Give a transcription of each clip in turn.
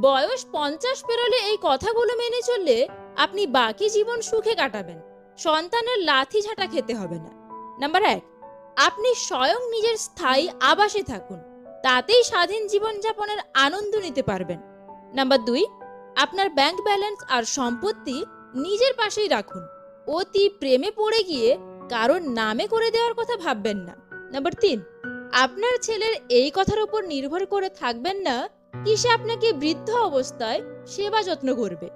বয়স 50 পেরোলে এই কথাগুলো মেনে চললে আপনি বাকি জীবন সুখে কাটাবেন। সন্তানের লাথি ঝাঁটা খেতে হবে না। নাম্বার 1, আপনি স্বয়ং নিজের স্থায়ী আবাসে থাকুন, তাতেই স্বাধীন জীবনযাপনের আনন্দ নিতে পারবেন। নাম্বার 2, আপনার ব্যাংক ব্যালেন্স আর সম্পত্তি নিজের পাশেই রাখুন, অতি প্রেমে পড়ে গিয়ে কারোর নামে করে দেওয়ার কথা ভাববেন না। নাম্বার 3, আপনার ছেলের এই কথার উপর নির্ভর করে থাকবেন না কি সে আপনাকে বৃদ্ধ অবস্থায় সেবা যত্ন করবে।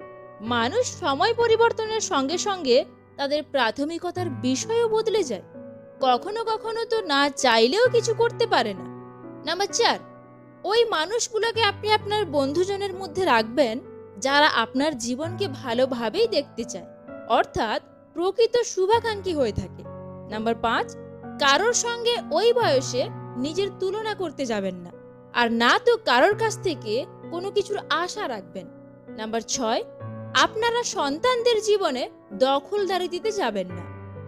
মানুষ সময় পরিবর্তনের সঙ্গে সঙ্গে তাদের প্রাথমিকতার বিষয়ও বদলে যায়। কখনো কখনো তো না চাইলেও কিছু করতে পারে না। নাম্বার 4, ওই মানুষগুলোকে আপনি আপনার বন্ধুজনের মধ্যে রাখবেন যারা আপনার জীবনকে ভালোভাবেই দেখতে চায়, অর্থাৎ প্রকৃত শুভাকাঙ্ক্ষী হয়ে থাকে। নাম্বার 5, কারোর সঙ্গে ওই বয়সে নিজের তুলনা করতে যাবেন না, আর না তো কারোর কাছ থেকে কোনো কিছুর আশা রাখবেন। নাম্বার 6, আপনারা সন্তানদের জীবনে দখলদারি দিতে যাবেন না,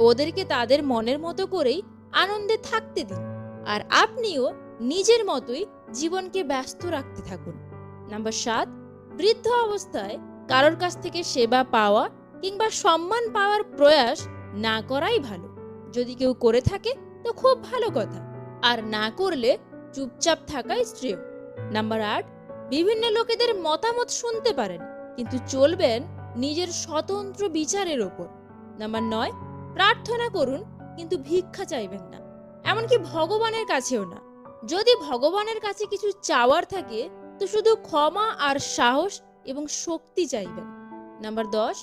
ওদেরকে তাদের মনের মতো করেই আনন্দে থাকতে দিন, আর আপনিও নিজের মতোই জীবনকে ব্যস্ত রাখতে থাকুন। নাম্বার 7, বৃদ্ধ অবস্থায় কারোর কাছ থেকে সেবা পাওয়া কিংবা সম্মান পাওয়ার প্রয়াস না করাই ভালো। যদি কেউ করে থাকে তো খুব ভালো কথা, আর না করলে চুপচাপ থাকাই শ্রেয়। নাম্বার 8, বিভিন্ন লোকেদের মতামত শুনতে পারেন, কিন্তু চলবেন নিজের স্বতন্ত্র বিচারের ওপর। নাম্বার 9, প্রার্থনা করুন কিন্তু ভিক্ষা চাইবেন না, এমনকি ভগবানের কাছেও না। যদি ভগবানের কাছে কিছু চাওয়ার থাকে তো শুধু ক্ষমা আর সাহস এবং শক্তি চাইবেন। নাম্বার 10,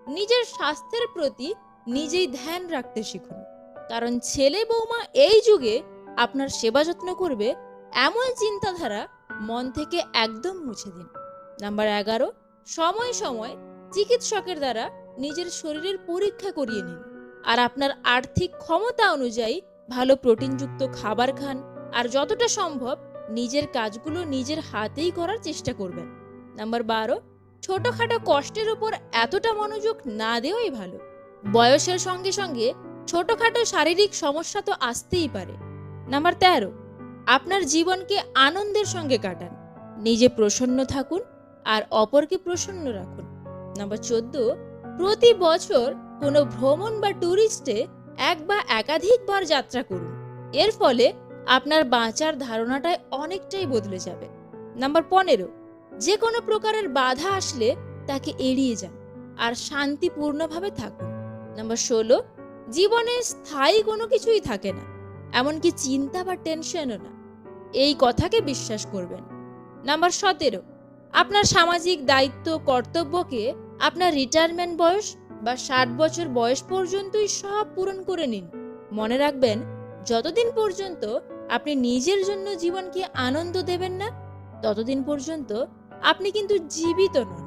নিজের স্বাস্থ্যের প্রতি নিজেই ধ্যান রাখতে শিখুন, কারণ ছেলে বৌমা এই যুগে আপনার সেবা যত্ন করবে এমন চিন্তাধারা মন থেকে একদম মুছে দিন। নাম্বার 11, সময় সময় চিকিৎসকের দ্বারা নিজের শরীরের পরীক্ষা করিয়ে নিন, আর আপনার আর্থিক ক্ষমতা অনুযায়ী ভালো প্রোটিনযুক্ত খাবার খান, আর যতটা সম্ভব নিজের কাজগুলো নিজের হাতেই করার চেষ্টা করবেন। নাম্বার 12, ছোটখাটো কষ্টের উপর এতটা মনোযোগ না দেওয়াই ভালো। বয়সের সঙ্গে সঙ্গে ছোটখাটো শারীরিক সমস্যা তো আসতেই পারে। নাম্বার 13, আপনার জীবনকে আনন্দের সঙ্গে কাটান, নিজে প্রসন্ন থাকুন আর অপরকে প্রসন্ন রাখুন। নাম্বার 14, প্রতি বছর কোনো ভ্রমণ বা ট্যুরিস্টে এক বা একাধিকবার যাত্রা করুন, এর ফলে আপনার বাঁচার ধারণাটাই অনেকটাই বদলে যাবে। নাম্বার 15, যে কোনো প্রকারের বাধা আসলে তাকে এড়িয়ে যান আর শান্তিপূর্ণভাবে থাকুন। নাম্বার 16, জীবনে স্থায়ী কোনো কিছুই থাকে না, এমনকি চিন্তা বা টেনশনও না, এই কথাকে বিশ্বাস করবেন। নাম্বার 17, আপনার সামাজিক দায়িত্ব কর্তব্যকে আপনার রিটায়ারমেন্ট বয়স বা 60 বছর বয়স পর্যন্তই সব পূরণ করে নিন। মনে রাখবেন, যতদিন পর্যন্ত আপনি নিজের জন্য জীবনকে আনন্দ দেবেন না, ততদিন পর্যন্ত আপনি কিন্তু জীবিত নন।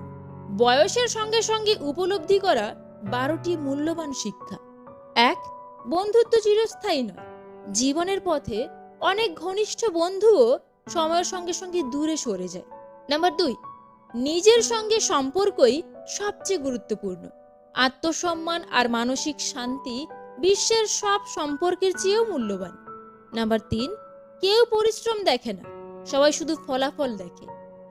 বয়সের সঙ্গে সঙ্গে উপলব্ধি করা 12টি মূল্যবান শিক্ষা। 1, বন্ধুত্ব চিরস্থায়ী নয়। জীবনের পথে অনেক ঘনিষ্ঠ বন্ধুও সময়ের সঙ্গে সঙ্গে দূরে সরে যায়। নাম্বার 2, নিজের সঙ্গে সম্পর্কই সবচেয়ে গুরুত্বপূর্ণ। আত্মসম্মান আর মানসিক শান্তি বিশ্বের সব সম্পর্কের চেয়েও মূল্যবান। নাম্বার 3, কেউ পরিশ্রম দেখে না, সবাই শুধু ফলাফল দেখে।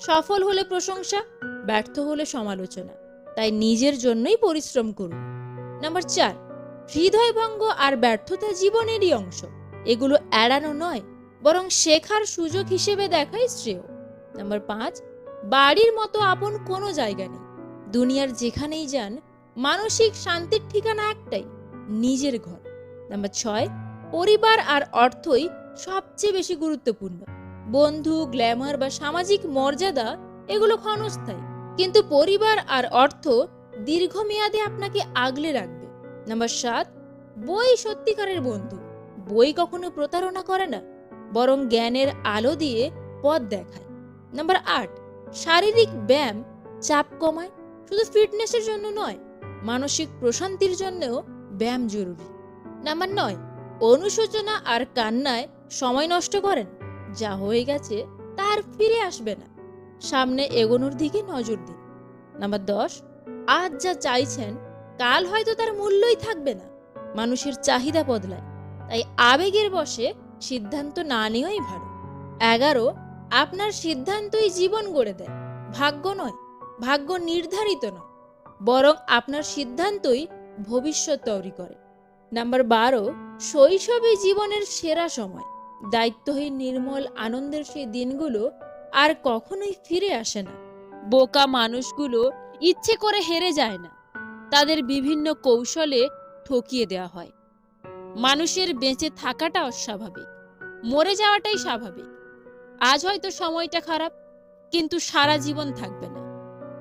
সফল হলে প্রশংসা, ব্যর্থ হলে সমালোচনা, তাই নিজের জন্যই পরিশ্রম করুন। নাম্বার 4, হৃদয়ভঙ্গ আর ব্যর্থতা জীবনেরই অংশ, এগুলো এড়ানো নয়, বরং শেখার সুযোগ হিসেবে দেখাই শ্রেয়। নাম্বার 5, বাড়ির মতো আপন কোনো জায়গা নেই। দুনিয়ার যেখানেই যান, মানসিক শান্তির ঠিকানা একটাই, নিজের ঘর। নাম্বার 6, পরিবার আর অর্থই সবচেয়ে বেশি গুরুত্বপূর্ণ। বন্ধু, গ্ল্যামার বা সামাজিক মর্যাদা এগুলো ক্ষণস্থায়ী, কিন্তু পরিবার আর অর্থ দীর্ঘমেয়াদে আপনাকে আগলে রাখবে। নাম্বার 7, বই সত্যিকারের বন্ধু। বই কখনো প্রতারণা করে না, বরং জ্ঞানের আলো দিয়ে পথ দেখায়। নাম্বার 8, শারীরিক ব্যায়াম চাপ কমায়, শুধু ফিটনেসের জন্য নয়, মানসিক প্রশান্তির জন্যও ব্যায়াম জরুরি। নাম্বার 9, অনুশোচনা আর কান্নায় সময় নষ্ট করেন, যা হয়ে গেছে তা আর ফিরে আসবে না, সামনে এগোনোর দিকে নজর দিন। নাম্বার 10, আজ যা চাইছেন কাল হয়তো তার মূল্যই থাকবে না। মানুষের চাহিদা বদলায়, তাই আবেগের বশে সিদ্ধান্ত না নেওয়াই ভালো। 11, আপনার সিদ্ধান্তই জীবন গড়ে দেয়। ভাগ্য নয়, ভাগ্য নির্ধারিত নয়, বরং আপনার সিদ্ধান্তই ভবিষ্যৎ তৈরি করে। নাম্বার 12, শৈশবই জীবনের সেরা সময়। দায়িত্বহীন নির্মল আনন্দের সেই দিনগুলো আর কখনোই ফিরে আসে না। বোকা মানুষগুলো ইচ্ছে করে হেরে যায় না, তাদের বিভিন্ন কৌশলে ঠকিয়ে দেওয়া হয়। মানুষের বেঁচে থাকাটা অস্বাভাবিক, মরে যাওয়াটাই স্বাভাবিক। আজ হয়তো সময়টা খারাপ, কিন্তু সারা জীবন থাকবে না।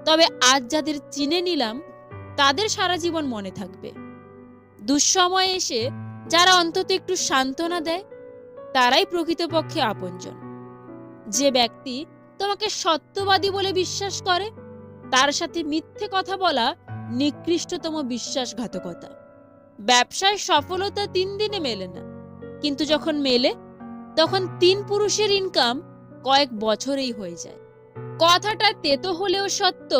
তবে আজ যাদের চিনে নিলাম, তাদের সারা জীবন মনে থাকবে। দুঃসময়ে এসে যারা অন্তত একটু সান্ত্বনা দেয়, তারাই প্রকৃতপক্ষে আপনজন। যে ব্যক্তি তোমাকে সত্যবাদী বলে বিশ্বাস করে, তার সাথে মিথ্যে কথা বলা নিকৃষ্টতম বিশ্বাসঘাতকতা। ব্যবসায় সফলতা 3 দিনে মেলে না, কিন্তু যখন মেলে তখন 3 পুরুষের ইনকাম কয়েক বছরেই হয়ে যায়। কথাটা তেতো হলেও সত্য,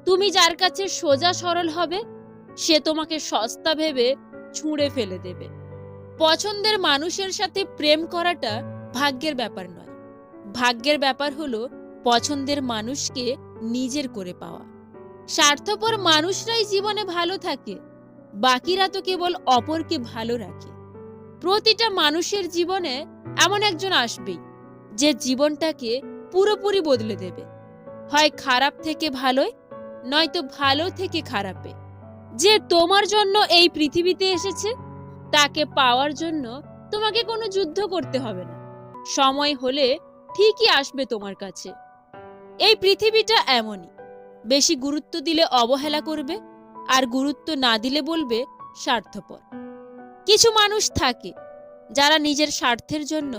তুমি যার কাছে সোজা সরল হবে, সে তোমাকে সস্তা ভেবে ছুঁড়ে ফেলে দেবে। পছন্দের মানুষের সাথে প্রেম করাটা ভাগ্যের ব্যাপার নয়, ভাগ্যের ব্যাপার হলো পছন্দের মানুষকে নিজের করে পাওয়া। স্বার্থপর মানুষরাই জীবনে ভালো থাকে, বাকিরা তো কেবল অপরকে ভালো রাখে। প্রতিটা মানুষের জীবনে এমন একজন আসবেই, যে জীবনটাকে পুরোপুরি বদলে দেবে, হয় খারাপ থেকে ভালোয়, নয়তো ভালো থেকে খারাপে। যে তোমার জন্য এই পৃথিবীতে এসেছে, তাকে পাওয়ার জন্য তোমাকে কোনো যুদ্ধ করতে হবে না। সময় হলে ঠিকই আসবে তোমার কাছে। এই পৃথিবীটা এমনই, বেশি গুরুত্ব দিলে অবহেলা করবে, আর গুরুত্ব না দিলে বলবে স্বার্থপর। কিছু মানুষ থাকে যারা নিজের স্বার্থের জন্য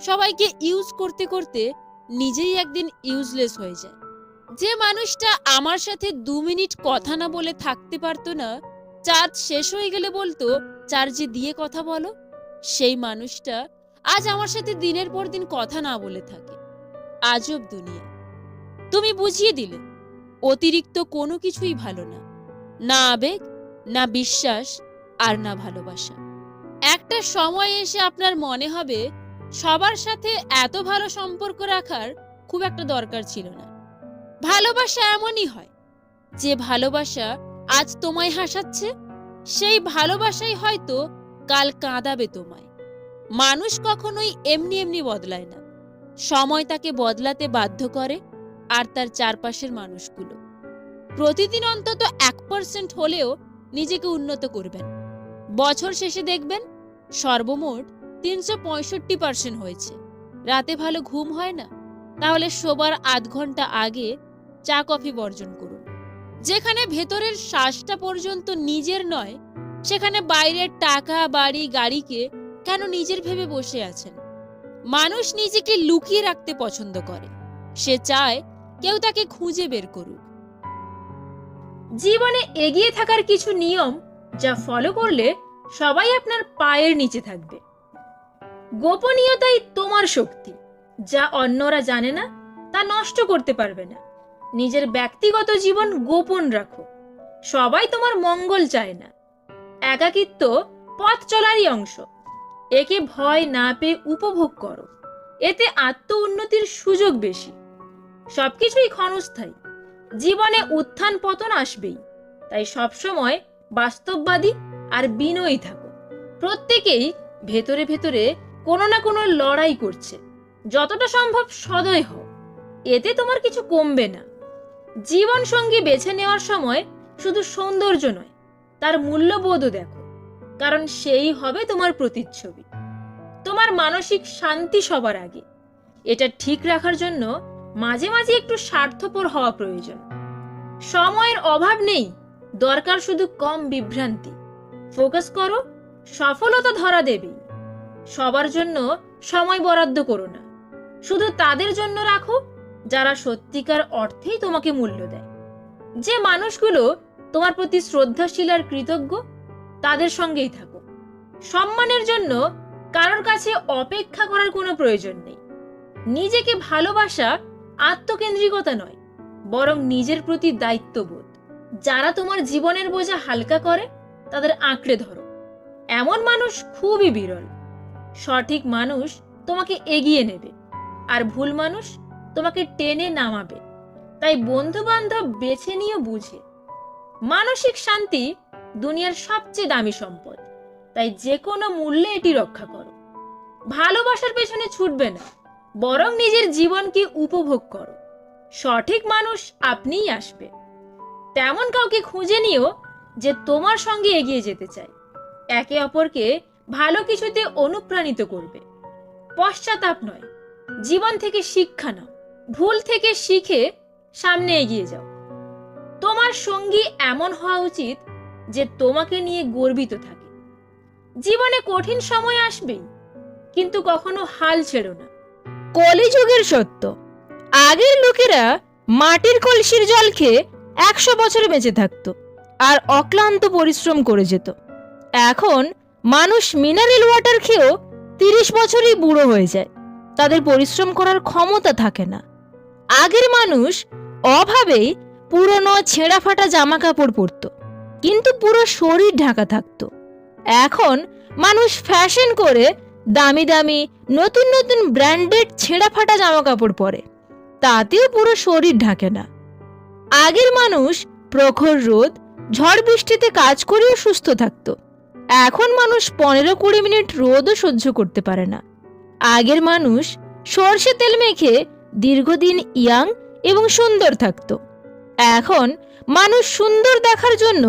সবাইকে ইউজ করতে করতে নিজেই একদিন ইউজলেস হয়ে যায়। যে মানুষটা আমার সাথে 2 মিনিট কথা না বলে থাকতে পারতো না, চার্জ শেষ হয়ে গেলে বলতো চার্জে দিয়ে কথা বলো, সেই মানুষটা আজ আমার সাথে দিনের পর দিন কথা না বলে থাকে। আজব দুনিয়া। তুমি বুঝিয়ে দিলে অতিরিক্ত কোনো কিছুই ভালো না, না আবেগ, না বিশ্বাস, আর না ভালোবাসা। একটা সময় এসে আপনার মনে হবে সবার সাথে এত ভালো সম্পর্ক রাখার খুব একটা দরকার ছিল না। ভালোবাসা এমনই হয়, যে ভালোবাসা আজ তোমায় হাসাচ্ছে, সেই ভালোবাসাই হয়তো কাল কাঁদাবে তোমায়। মানুষ কখনোই এমনি এমনি বদলায় না, সময় তাকে বদলাতে বাধ্য করে, আর তার চারপাশের মানুষগুলো। প্রতিদিন অন্তত 1% হলেও নিজেকে উন্নত করবেন। বছর শেষে দেখবেন সর্বমোট 365% হয়েছে। রাতে ভালো ঘুম হয় না, তাহলে শোবার আধ ঘন্টা আগে চা কফি বর্জন করুন। যেখানে ভেতরের শ্বাসটা পর্যন্ত নিজের নয়, সেখানে বাইরের টাকা, বাড়ি, গাড়িকে কেন নিজের ভেবে বসে আছেন? মানুষ নিজেকে লুকিয়ে রাখতে পছন্দ করে, সে চায় কেউ তাকে খুঁজে বের করুক। জীবনে এগিয়ে থাকার কিছু নিয়ম, যা ফলো করলে সবাই আপনার পায়ের নিচে থাকবে। গোপনীয়তাই তোমার শক্তি, যা অন্যরা জানে না তা নষ্ট করতে পারবে না। নিজের ব্যক্তিগত জীবন গোপন রাখো, সবাই তোমার মঙ্গল চায় না। একাকিত্ব পথ চলারই অংশ, একে ভয় না পেয়ে উপভোগ করো, এতে আত্ম উন্নতির সুযোগ বেশি। সবকিছুই ক্ষণস্থায়ী, জীবনে উত্থান পতন আসবেই, তাই সবসময় বাস্তববাদী আর বিনয়ী থাকো। প্রত্যেকেই ভেতরে ভেতরে কোনো না কোনো লড়াই করছে, যতটা সম্ভব সদয় হও, এতে তোমার কিছু কমবে না। জীবন সঙ্গী বেছে নেওয়ার সময় শুধু সৌন্দর্য নয়, তার মূল্যবোধও দেখো, কারণ সেই হবে তোমার প্রতিচ্ছবি। তোমার মানসিক শান্তি সবার আগে, এটা ঠিক রাখার জন্য মাঝে মাঝে একটু স্বার্থপর হওয়া প্রয়োজন। সময়ের অভাব নেই, দরকার শুধু কম বিভ্রান্তি। ফোকাস করো, সফলতা ধরা দেবেই। সবার জন্য সময় বরাদ্দ করো না, শুধু তাদের জন্য রাখো যারা সত্যিকার অর্থেই তোমাকে মূল্য দেয়। যে মানুষগুলো তোমার প্রতি শ্রদ্ধাশীল আর কৃতজ্ঞ, তাদের সঙ্গেই থাকো। সম্মানের জন্য কারোর কাছে অপেক্ষা করার কোনো প্রয়োজন নেই। নিজেকে ভালোবাসা আত্মকেন্দ্রিকতা নয়, বরং নিজের প্রতি দায়িত্ববোধ। যারা তোমার জীবনের বোঝা হালকা করে, তাদের আঁকড়ে ধরো। এমন মানুষ খুবই বিরল। সঠিক মানুষ তোমাকে এগিয়ে নেবে, আর ভুল মানুষ তোমাকে টেনে নামাবে। তাই বন্ধু বান্ধব বেছে নিয়ে বুঝে। মানসিক শান্তি দুনিয়ার সবচেয়ে দামি সম্পদ, তাই যে কোনো মূল্যে এটি রক্ষা করো। ভালোবাসার পেছনে ছুটবে না, বরং নিজের জীবনকে উপভোগ করো। সঠিক মানুষ আপনিই আসবে। তেমন কাউকে খুঁজে নিও যে তোমার সঙ্গে এগিয়ে যেতে চায়, একে অপরকে ভালো কিছুতে অনুপ্রাণিত করবে। পশ্চাতাপ নয়, জীবন থেকে শিক্ষা নাও, ভুল থেকে শিখে সামনে এগিয়ে যাও। তোমার সঙ্গী এমন হওয়া উচিত যে তোমাকে নিয়ে গর্বিত থাকে। জীবনে কঠিন সময় আসবেই, কিন্তু কখনো হাল ছেড়ো না। কলিযুগের সত্য, আগের লোকেরা মাটির কলসির জল খেয়ে 100 বছর বেঁচে থাকতো আর অক্লান্ত পরিশ্রম করে যেত। এখন মানুষ মিনারেল ওয়াটার খেয়েও 30 বছরই বুড়ো হয়ে যায়, তাদের পরিশ্রম করার ক্ষমতা থাকে না। আগের মানুষ অভাবেই পুরনো ছেঁড়া ফাটা জামা কাপড় পরতো, কিন্তু পুরো শরীর ঢাকা থাকতো। এখন মানুষ ফ্যাশন করে দামি দামি নতুন নতুন ব্র্যান্ডেড ছেঁড়া ফাটা জামা কাপড় পরে, তাতেও পুরো শরীর ঢাকে না। আগের মানুষ প্রখর রোদ ঝড় বৃষ্টিতে কাজ করেও সুস্থ থাকতো, এখন মানুষ 15-20 মিনিট রোদও সহ্য করতে পারে না। আগের মানুষ সর্ষে তেল মেখে দীর্ঘদিন ইয়াং এবং সুন্দর থাকতো, এখন মানুষ সুন্দর দেখার জন্য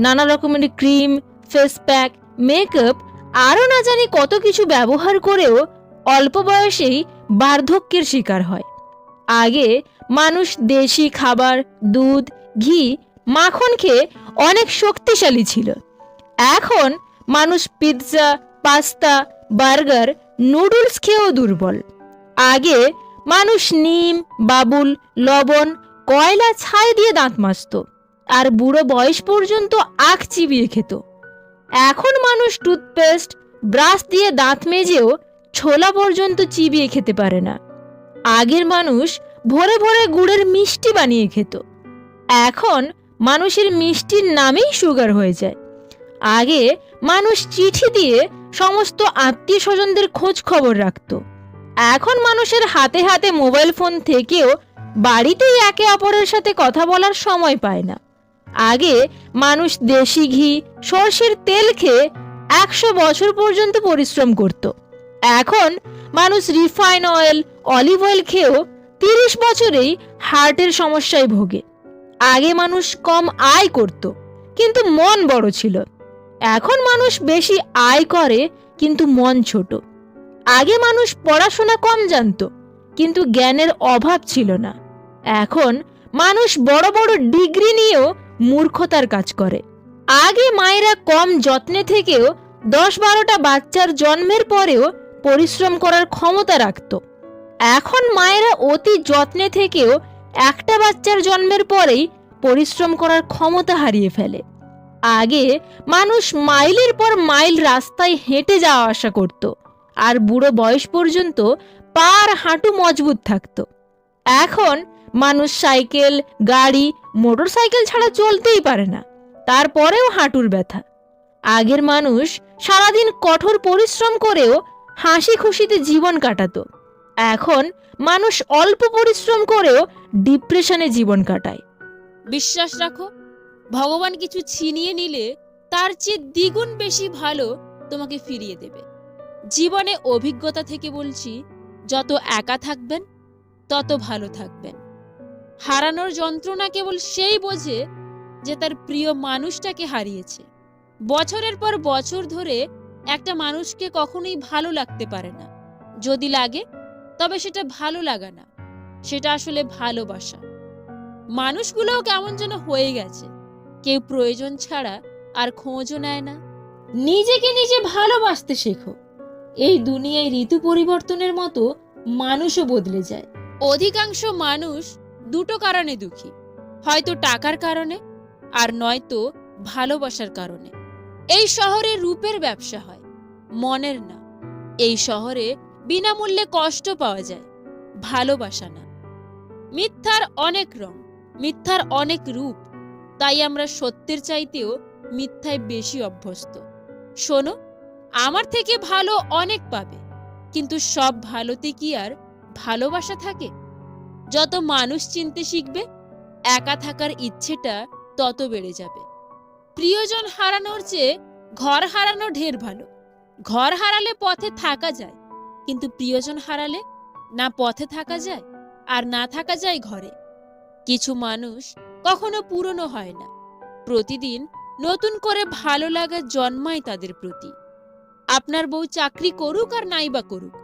নানা রকমের ক্রিম, ফেস প্যাক, মেকআপ আরও না জানি কত কিছু ব্যবহার করেও অল্প বয়সেই বার্ধক্যের শিকার হয়। আগে মানুষ দেশি খাবার, দুধ, ঘি, মাখন খেয়ে অনেক শক্তিশালী ছিল, এখন মানুষ পিৎজা, পাস্তা, বার্গার, নুডলস খেয়েও দুর্বল। আগে মানুষ নিম, বাবুল, লবণ, কয়লা ছাই দিয়ে দাঁত মাজত আর বুড়ো বয়স পর্যন্ত আখ চিবিয়ে খেত, এখন মানুষ টুথপেস্ট, ব্রাশ দিয়ে দাঁত মেজেও ছোলা পর্যন্ত চিবিয়ে খেতে পারে না। আগের মানুষ ভোরে ভোরে গুড়ের মিষ্টি বানিয়ে খেত, এখন মানুষের মিষ্টির নামেই সুগার হয়ে যায়। আগে মানুষ চিঠি দিয়ে সমস্ত আত্মীয় স্বজনদের খোঁজ খবর রাখত, এখন মানুষের হাতে হাতে মোবাইল ফোন থেকেও বাড়িতেই একে অপরের সাথে কথা বলার সময় পায় না। আগে মানুষ দেশি ঘি, সর্ষের তেল খেয়ে 100 বছর পর্যন্ত পরিশ্রম করত, এখন মানুষ রিফাইন অয়েল, অলিভ অয়েল খেয়েও 30 বছরেই হার্টের সমস্যায় ভোগে। আগে মানুষ কম আয় করত, কিন্তু মন বড় ছিল, এখন মানুষ বেশি আয় করে কিন্তু মন ছোট। আগে মানুষ পড়াশোনা কম জানতো, কিন্তু জ্ঞানের অভাব ছিল না, এখন মানুষ বড় বড় ডিগ্রি নিয়েও মূর্খতার কাজ করে। আগে মায়েরা কম যত্নে থেকেও 10-12টা বাচ্চার জন্মের পরেও পরিশ্রম করার ক্ষমতা রাখত, এখন মায়েরা অতি যত্নে থেকেও একটা বাচ্চার জন্মের পরেই পরিশ্রম করার ক্ষমতা হারিয়ে ফেলে। আগে মানুষ মাইলের পর মাইল রাস্তায় হেঁটে যাওয়া আসা করত আর বুড়ো বয়স পর্যন্ত পা আর হাঁটু মজবুত থাকত, এখন মানুষ সাইকেল, গাড়ি, মোটর সাইকেল ছাড়া চলতেই পারে না, তারপরেও হাঁটুর ব্যথা। আগের মানুষ সারাদিন কঠোর পরিশ্রম করেও হাসি খুশিতে জীবন কাটাতো, এখন মানুষ অল্প পরিশ্রম করেও ডিপ্রেশনে জীবন কাটায়। বিশ্বাস রাখো, ভগবান কিছু ছিনিয়ে নিলে তার চেয়ে দ্বিগুণ বেশি ভালো তোমাকে ফিরিয়ে দেবে। জীবনে অভিজ্ঞতা থেকে বলছি, যত একা থাকবেন তত ভালো থাকবেন। হারানোর যন্ত্রণা কেবল সেই বোঝে যে তার প্রিয় মানুষটাকে হারিয়েছে। বছরের পর বছর ধরে একটা মানুষকে কখনোই ভালো লাগতে পারে না, যদি লাগে তবে সেটা ভালো লাগা না, সেটা আসলে ভালোবাসা। মানুষগুলোও কেমন যেন হয়ে গেছে, কেউ প্রয়োজন ছাড়া আর খোঁজও নেয় না। নিজেকে নিজে ভালোবাসতে শেখো। এই দুনিয়ায় ঋতু পরিবর্তনের মতো মানুষও বদলে যায়। অধিকাংশ মানুষ দুটো কারণে দুঃখী, হয়তো টাকার কারণে আর নয়তো ভালোবাসার কারণে। এই শহরে রূপের ব্যবসা হয়, মনের না। এই শহরে বিনামূল্যে কষ্ট পাওয়া যায়, ভালোবাসা না। মিথ্যার অনেক রং, মিথ্যার অনেক রূপ, তাই আমরা সত্যের চাইতেও মিথ্যায় বেশি অভ্যস্ত। শোনো, আমার থেকে ভালো অনেক পাবে, কিন্তু সব ভালোতে কি আর ভালোবাসা থাকে? যত মানুষ চিনতে শিখবে একা থাকার ইচ্ছেটা তত বেড়ে যাবে। প্রিয়জন হারানোর চেয়ে ঘর হারানো ঢের ভালো। ঘর হারালে পথে থাকা যায়, কিন্তু প্রিয়জন হারালে না পথে থাকা যায় আর না থাকা যায় ঘরে। কিছু মানুষ কখনো পুরনো হয় না, প্রতিদিন নতুন করে ভালো লাগা জন্মায় তাদের প্রতি। আপনার বউ চাকরি করুক আর নাই বা করুক,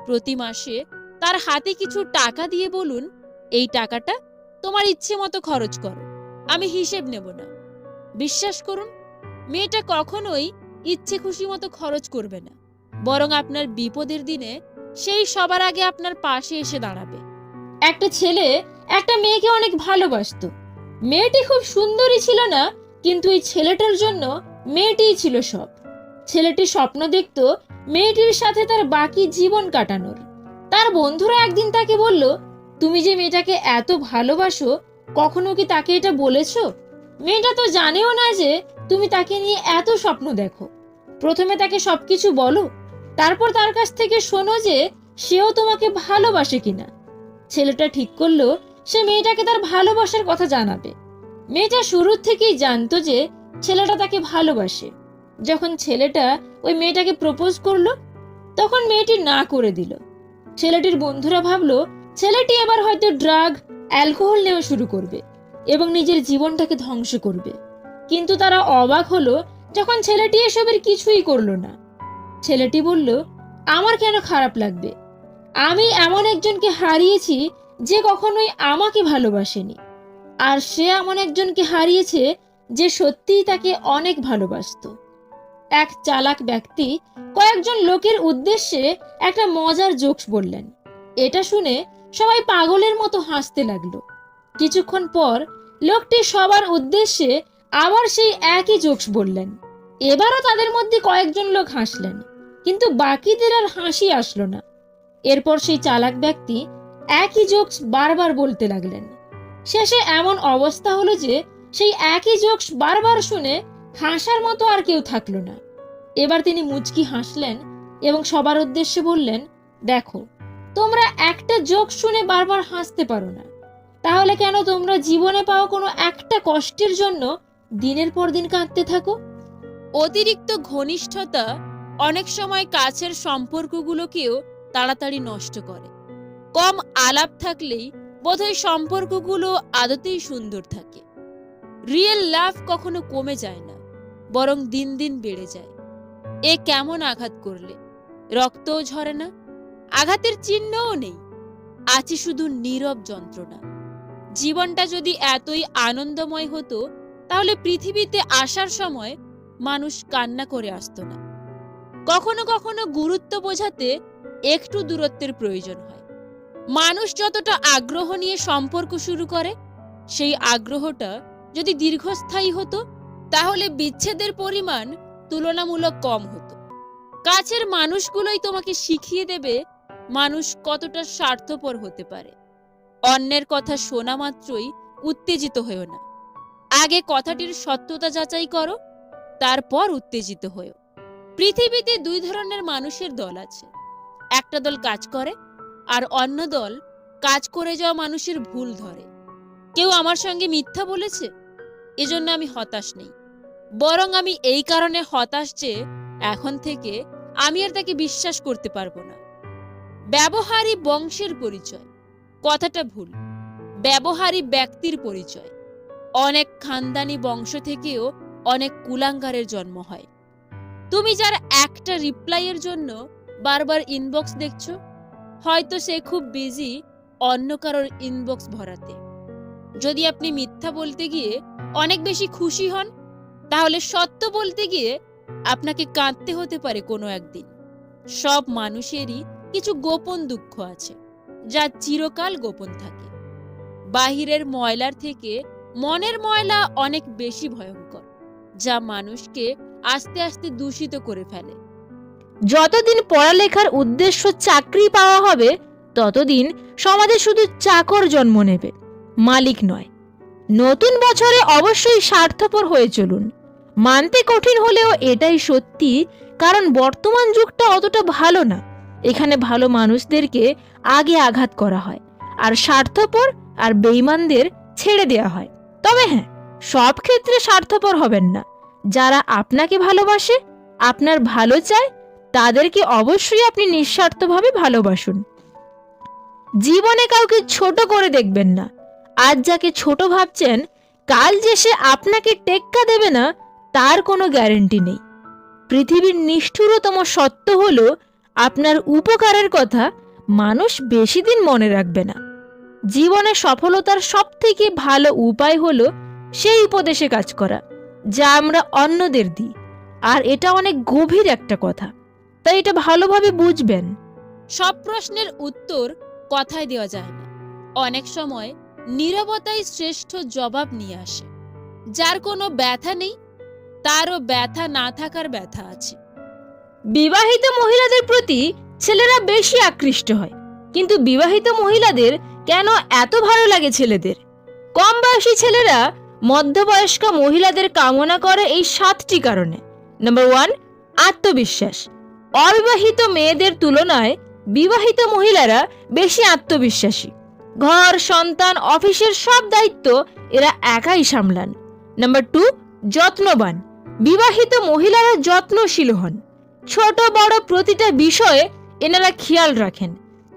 প্রতি মাসে তার হাতে কিছু টাকা দিয়ে বলুন, এই টাকাটা তোমার ইচ্ছে মতো খরচ করো, আমি হিসেব নেব না। বিশ্বাস করুন, মেয়েটা কখনোই ইচ্ছে খুশি মতো খরচ করবে না, বরং আপনার বিপদের দিনে সেই সবার আগে আপনার পাশে এসে দাঁড়াবে। একটা ছেলে একটা মেয়েকে অনেক ভালোবাসতো। মেয়েটি খুব সুন্দরী ছিল না, কিন্তু এই ছেলেটার জন্য মেয়েটিই ছিল সব। ছেলেটি স্বপ্ন দেখত মেয়েটির সাথে তার বাকি জীবন কাটানোর। তার বন্ধুরা একদিন তাকে বলল, তুমি যে মেয়েটাকে এত ভালোবাসো, কখনো কি তাকে এটা বলেছো? মেয়েটা তো জানেও না যে তুমি তাকে নিয়ে এত স্বপ্ন দেখো। প্রথমে তাকে সবকিছু বলো, তারপর তার কাছ থেকে শোনো যে সেও তোমাকে ভালোবাসে কিনা। ছেলেটা ঠিক করলো সে মেয়েটাকে তার ভালোবাসার কথা জানাবে। মেয়েটা শুরুর থেকেই জানতো যে ছেলেটা তাকে ভালোবাসে। যখন ছেলেটা ওই মেয়েটাকে প্রপোজ করলো, তখন মেয়েটি না করে দিল। ছেলেটির বন্ধুরা ভাবলো ছেলেটি এবার হয়তো ড্রাগ, অ্যালকোহল নেওয়া শুরু করবে এবং নিজের জীবনটাকে ধ্বংস করবে। কিন্তু তারা অবাক হলো যখন ছেলেটি এসবের কিছুই করলো না। ছেলেটি বলল, আমার কেন খারাপ লাগবে? আমি এমন একজনকে হারিয়েছি যে কখনোই আমাকে ভালোবাসেনি, আর সে এমন একজনকে হারিয়েছে যে সত্যিই তাকে অনেক ভালোবাসতো। এক চালাক ব্যক্তি কয়েকজন লোকের উদ্দেশ্যে একটা মজার জোকস বললেন। এটা শুনে সবাই পাগলের মতো হাসতে লাগলো। কিছুক্ষণ পর লোকটি সবার উদ্দেশ্যে আবার সেই একই জোকস বললেন। এবারও তাদের মধ্যে কয়েকজন লোক হাসলেন, কিন্তু বাকিদের আর হাসি আসলো না। এরপর সেই চালাক ব্যক্তি একই জোকস বারবার বলতে লাগলেন। শেষে এমন অবস্থা হলো যে সেই একই জোকস বারবার শুনে হাসার মতো আর কেউ থাকলো না। এবার তিনি মুচকি হাসলেন এবং সবার উদ্দেশ্যে বললেন, দেখো, তোমরা একটা জোক শুনে বারবার হাসতে পারো না, তাহলে কেন তোমরা জীবনে পাওয়া কোনো একটা কষ্টের জন্য দিনের পর দিন কাঁদতে থাকো? অতিরিক্ত ঘনিষ্ঠতা অনেক সময় কাছের সম্পর্কগুলোকেও তাড়াতাড়ি নষ্ট করে। কম আলাপ থাকলেই বোধহয় সম্পর্কগুলো আদতেই সুন্দর থাকে। রিয়েল লাভ কখনো কমে যায় না, বরং দিন দিন বেড়ে যায়। এ কেমন আঘাত করলে? রক্তও ঝরে না, আঘাতের চিহ্নও নেই, আছে শুধু নীরব যন্ত্রণা। জীবনটা যদি এতই আনন্দময় হতো, তাহলে পৃথিবীতে আসার সময় মানুষ কান্না করে আসতো না। কখনো কখনো গুরুত্ব বোঝাতে একটু দূরত্বের প্রয়োজন হয়। মানুষ যতটা আগ্রহ নিয়ে সম্পর্ক শুরু করে, সেই আগ্রহটা যদি দীর্ঘস্থায়ী হতো, তাহলে বিচ্ছেদের পরিমাণ তুলনামূলক কম হতো। কাছের মানুষগুলোই তোমাকে শিখিয়ে দেবে মানুষ কতটা স্বার্থপর হতে পারে। অন্যের কথা শোনা মাত্রই উত্তেজিত হয়েও না, আগে কথাটির সত্যতা যাচাই করো, তারপর উত্তেজিত হয়েও। পৃথিবীতে দুই ধরনের মানুষের দল আছে। একটা দল কাজ করে, আর অন্য দল কাজ করে যাওয়া মানুষের ভুল ধরে। কেউ আমার সঙ্গে মিথ্যা বলেছে, এজন্য আমি হতাশ নেই, বরং আমি এই কারণে হতাশ যে এখন থেকে আমি আর তাকে বিশ্বাস করতে পারবো না। ব্যবহারই বংশের পরিচয়, কথাটা ভুল। ব্যবহারই ব্যক্তির পরিচয়। অনেক খানদানি বংশ থেকেও অনেক কুলাঙ্গারের জন্ম হয়। তুমি যার একটা রিপ্লাইয়ের জন্য বারবার ইনবক্স দেখছো, হয়তো সে খুব বিজি অন্য কারোর ইনবক্স ভরাতে। যদি আপনি মিথ্যা বলতে গিয়ে অনেক বেশি খুশি হন, তাহলে সত্য বলতে গিয়ে আপনাকে কাঁদতে হতে পারে কোনো একদিন। সব মানুষেরই কিছু গোপন দুঃখ আছে, যা চিরকাল গোপন থাকে। বাহিরের ময়লার থেকে মনের ময়লা অনেক বেশি ভয়ঙ্কর, যা মানুষকে আস্তে আস্তে দূষিত করে ফেলে। যতদিন পড়ালেখার উদ্দেশ্য চাকরি পাওয়া হবে, ততদিন সমাজে শুধু চাকর জন্ম নেবে, মালিক নয়। নতুন বছরে অবশ্যই স্বার্থপর হয়ে চলুন। মানতে কঠিন হলেও এটাই সত্যি, কারণ বর্তমান যুগটা অতটা ভালো না। এখানে ভালো মানুষদেরকে আগে আঘাত করা হয়, আর স্বার্থপর আর বেঈমানদের ছেড়ে দেওয়া হয়। তবে হ্যাঁ, সব ক্ষেত্রে স্বার্থপর হবেন না। যারা আপনাকে ভালোবাসে, আপনার ভালো চায়, তাদেরকে অবশ্যই আপনি নিঃস্বার্থভাবে ভালোবাসুন। জীবনে কাউকে ছোট করে দেখবেন না। আজ যাকে ছোট ভাবছেন, কাল যে সে আপনাকে টেক্কা দেবে না তার কোনো গ্যারেন্টি নেই। পৃথিবীর নিষ্ঠুরতম সত্য হলো, আপনার উপকারের কথা মানুষ বেশি দিন মনে রাখবে না। জীবনে সফলতার সবথেকে ভালো উপায় হলো সেই উপদেশে কাজ করা যা আমরা অন্যদের দিই। আর এটা অনেক গভীর একটা কথা, তাই এটা ভালোভাবে বুঝবেন। সব প্রশ্নের উত্তর কথায় দেওয়া যায় না। অনেক সময় নীরবতাই শ্রেষ্ঠ জবাব নিয়ে আসে। যার কোনো ব্যথা নেই, তারও ব্যথা না থাকার ব্যথা আছে। বিবাহিত মহিলাদের প্রতি ছেলেরা বেশি আকৃষ্ট হয়, কিন্তু বিবাহিত মহিলাদের কেন এত ভালো লাগে ছেলেদের? কম বয়সী ছেলেরা মধ্যবয়স্ক মহিলাদের কামনা করে এই 7টি কারণে। নাম্বার 1, আত্মবিশ্বাস। অবিবাহিত মেয়েদের তুলনায় বিবাহিত মহিলারা বেশি আত্মবিশ্বাসী। ঘর, সন্তান, অফিসের সব দায়িত্ব এরা একাই সামলান। নাম্বার 2, যত্নবান। বিবাহিত মহিলারা যত্নশীল হন। ছোট বড় প্রতিটা বিষয়ে এনারা খেয়াল রাখেন।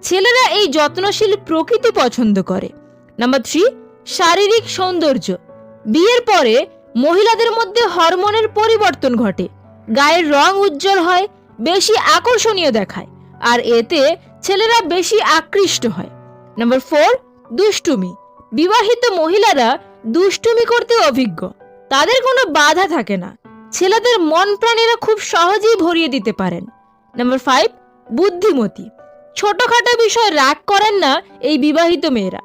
ছেলেরা এই যত্নশীল প্রকৃতি পছন্দ করে। নাম্বার 3, শারীরিক সৌন্দর্য। বিয়ের পরে মহিলাদের মধ্যে হরমোনের পরিবর্তন ঘটে, গায়ের রং উজ্জ্বল হয়, বেশি আকর্ষণীয় দেখায়, আর এতে ছেলেরা বেশি আকৃষ্ট হয়। নাম্বার 4, দুষ্টুমি। বিবাহিত মহিলারা দুষ্টুমি করতে অভিজ্ঞ, তাদের কোনো বাধা থাকে না। ছেলেদের মন প্রাণীরা খুব সহজেই ভরিয়ে দিতে পারেন। নাম্বার 5, বুদ্ধিমতী। ছোটখাটো বিষয় রাগ করেন না এই বিবাহিত মেয়েরা।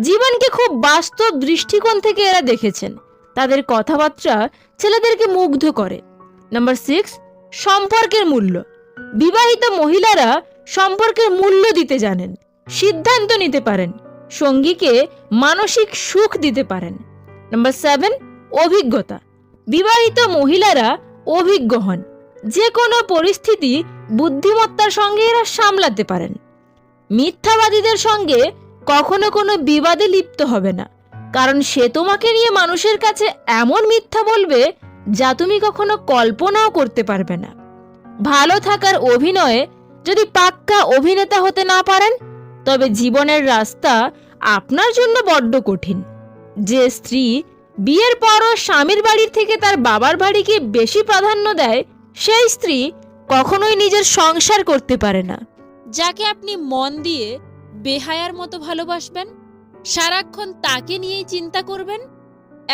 জীবনকে খুব বাস্তব দৃষ্টিকোণ থেকে এরা দেখেছেন। তাদের কথাবার্তা ছেলেদেরকে মুগ্ধ করে। নাম্বার 6, সম্পর্কের মূল্য। বিবাহিত মহিলারা সম্পর্কের মূল্য দিতে জানেন, সিদ্ধান্ত নিতে পারেন, সঙ্গীকে মানসিক সুখ দিতে পারেন। নাম্বার 7, অভিজ্ঞতা। বিবাহিত মহিলারা অভিজ্ঞ হন, যে কোনো পরিস্থিতি বুদ্ধিমত্তার সঙ্গে এরা সামলাতে পারেন। মিথ্যাবাদীদের সঙ্গে কখনো কোনো বিবাদে লিপ্ত হবে না, কারণ সে তোমাকে নিয়ে মানুষের কাছে এমন মিথ্যা বলবে যা তুমি কখনো কল্পনাও করতে পারবে না। ভালো থাকার অভিনয়ে যদি পাক্কা অভিনেতা হতে না পারেন, তবে জীবনের রাস্তা আপনার জন্য বড্ড কঠিন। যে স্ত্রী বিয়ের পরও স্বামীর বাড়ির থেকে তার বাবার বাড়িকে বেশি প্রাধান্য দেয়, সেই স্ত্রী কখনোই নিজের সংসার করতে পারে না। যাকে আপনি মন দিয়ে বেহায়ার মতো ভালোবাসবেন, সারাক্ষণ তাকে নিয়েই চিন্তা করবেন,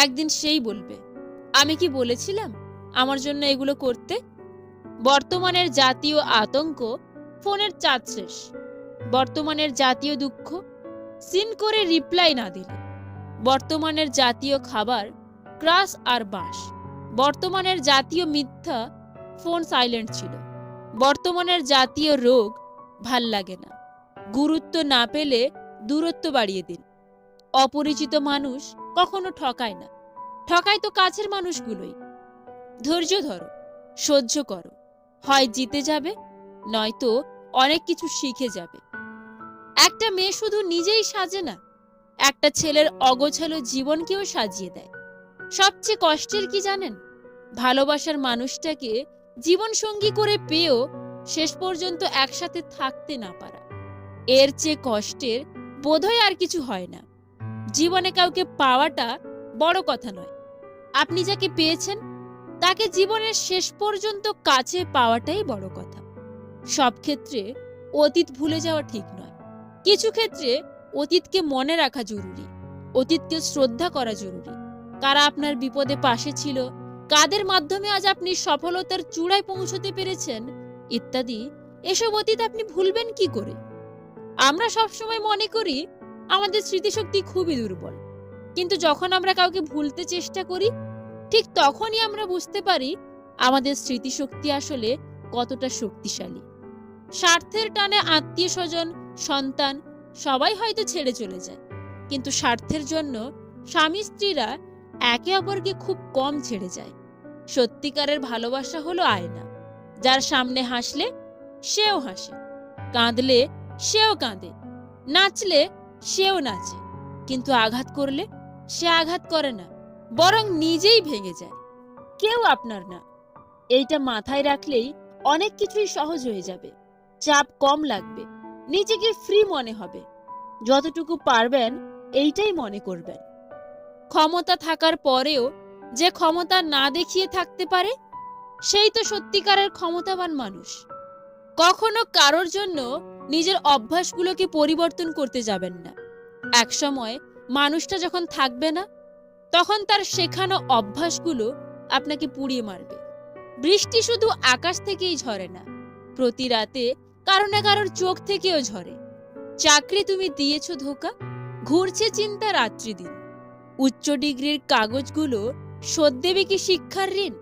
একদিন সেই বলবে, আমি কি বলেছিলাম আমার জন্য এগুলো করতে? বর্তমানের জাতীয় আতঙ্ক ফোনের চার্জ শেষ। বর্তমানের জাতীয় দুঃখ সিন করে রিপ্লাই না দিলে। বর্তমানের জাতীয় খাবার ক্রাশ আর বাঁশ। বর্তমানের জাতীয় মিথ্যা ফোন সাইলেন্ট ছিল। বর্তমানের জাতীয় রোগ ভাল লাগে না। গুরুত্ব না পেলে দূরত্ব বাড়িয়ে দিন। অপরিচিত মানুষ কখনো ঠকায় না, ঠকায় তো কাছের মানুষগুলোই। ধৈর্য ধরো, সহ্য করো, হয় জিতে যাবে, নয়তো অনেক কিছু শিখে যাবে। একটা মেয়ে শুধু নিজেই সাজে না, একটা ছেলের অগোছালো জীবনকেও সাজিয়ে দেয়। সবচেয়ে কষ্টের কি জানেন? ভালোবাসার মানুষটাকে জীবন সঙ্গী করে পেয়েও শেষ পর্যন্ত একসাথে থাকতে না পারা। এর চেয়ে কষ্টের বোধহয় আর কিছু হয় না। জীবনে কাউকে পাওয়াটা বড় কথা নয়, আপনি যাকে পেয়েছেন তাকে জীবনের শেষ পর্যন্ত কাছে পাওয়াটাই বড় কথা। সব ক্ষেত্রে অতীত ভুলে যাওয়া ঠিক নয়। কিছু ক্ষেত্রে অতীতকে মনে রাখা জরুরি, অতীতকে শ্রদ্ধা করা জরুরি। কারা আপনার বিপদে পাশে ছিল, কাদের মাধ্যমে আজ আপনি সফলতার চূড়ায় পৌঁছতে পেরেছেন, ইত্যাদি, এসব অতীত আপনি ভুলবেন কি করে? আমরা সবসময় মনে করি আমাদের স্মৃতিশক্তি খুবই দুর্বল, কিন্তু যখন আমরা কাউকে ভুলতে চেষ্টা করি, ঠিক তখনই আমরা বুঝতে পারি আমাদের স্মৃতিশক্তি আসলে কতটা শক্তিশালী। স্বার্থের টানে আত্মীয় স্বজন, সন্তান সবাই হয়তো ছেড়ে চলে যায়, কিন্তু স্বার্থের জন্য স্বামী স্ত্রীরা একে অপরকে খুব কম ছেড়ে যায়। সত্যিকারের ভালোবাসা হলো আয়না, যার সামনে হাসলে সেও হাসে, কাঁদলে সেও কাঁদে, নাচলে সেও নাচে, কিন্তু আঘাত করলে সে আঘাত করে না, বরং নিজেই ভেঙে যায়। কেউ আপনার না। এইটা মাথায় রাখলেই অনেক কিছুই সহজ হয়ে যাবে। চাপ কম লাগবে, নিজেকে ফ্রি মনে হবে। যতটুকু পারবেন এইটাই মনে করবেন। ক্ষমতা থাকার পরেও যে ক্ষমতা না দেখিয়ে থাকতে পারে, সেই তো সত্যিকারের ক্ষমতাবান মানুষ। কখনো কারোর জন্য নিজের অভ্যাসগুলোকে পরিবর্তন করতে যাবেন না। একসময় মানুষটা যখন থাকবে না, তখন তার শেখানো অভ্যাসগুলো আপনাকে পুড়িয়ে মারবে। বৃষ্টি শুধু আকাশ থেকেই ঝরে না, প্রতি রাতে কারো না কারোর চোখ থেকেও ঝরে। চাকরি তুমি দিয়েছো ধোকা, ঘুরছে চিন্তা রাত্রি দিন। উচ্চ ডিগ্রির কাগজগুলো শোধ দেবে কি শিক্ষার ঋণ?